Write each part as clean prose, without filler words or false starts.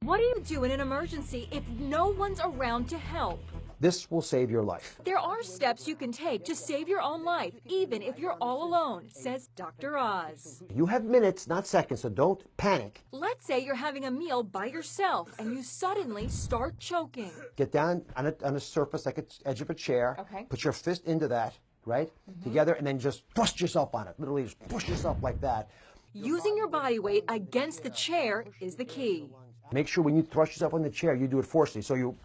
What do you do in an emergency if no one's around to help? This will save your life. There are steps you can take to save your own life, even if you're all alone, says Dr. Oz. You have minutes, not seconds, so don't panic. Let's say you're having a meal by yourself and you suddenly start choking. Get down on a surface like the edge of a chair. Okay. Put your fist into that, right? Together, and then just thrust yourself on it. Literally just push yourself like that. Using your body weight against the chair is the key. Make sure when you thrust yourself on the chair, you do it forcefully. So you,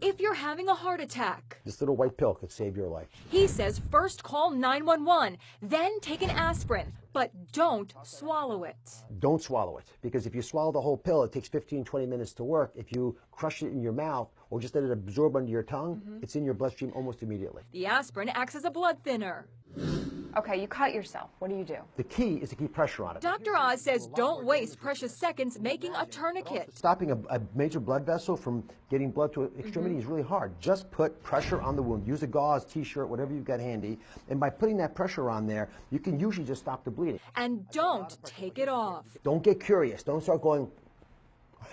If you're having a heart attack, this little white pill could save your life. he says first call 911, then take an aspirin, but don't swallow it. Don't swallow it, because if you swallow the whole pill, it takes 15, 20 minutes to work. If you crush it in your mouth or just let it absorb under your tongue, it's in your bloodstream almost immediately. The aspirin acts as a blood thinner. Okay, you cut yourself. What do you do? The key is to keep pressure on it. Dr. Oz says don't waste precious seconds making a tourniquet. Stopping a major blood vessel from getting blood to an extremity is really hard. Just put pressure on the wound. Use a gauze, t-shirt, whatever you've got handy. And by putting that pressure on there, you can usually just stop the bleeding. And don't take it off. Don't get curious. Don't start going,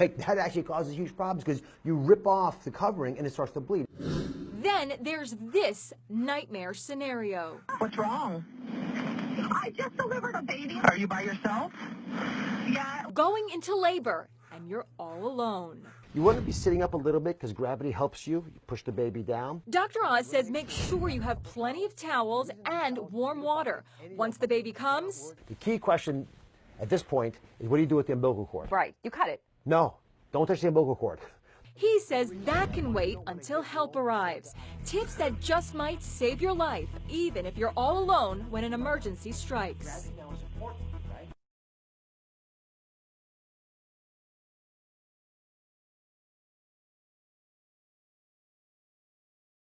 like, that actually causes huge problems because you rip off the covering and it starts to bleed. Then there's this nightmare scenario. What's wrong? I just delivered a baby. Are you by yourself? Yeah. Going into labor, and you're all alone. You want to be sitting up a little bit because gravity helps you. You push the baby down. Dr. Oz says make sure you have plenty of towels and warm water. Once the baby comes, The key question at this point is, what do you do with the umbilical cord? Right, you cut it. No, don't touch the umbilical cord. he says that can wait until help arrives. Tips that just might save your life, even if you're all alone when an emergency strikes.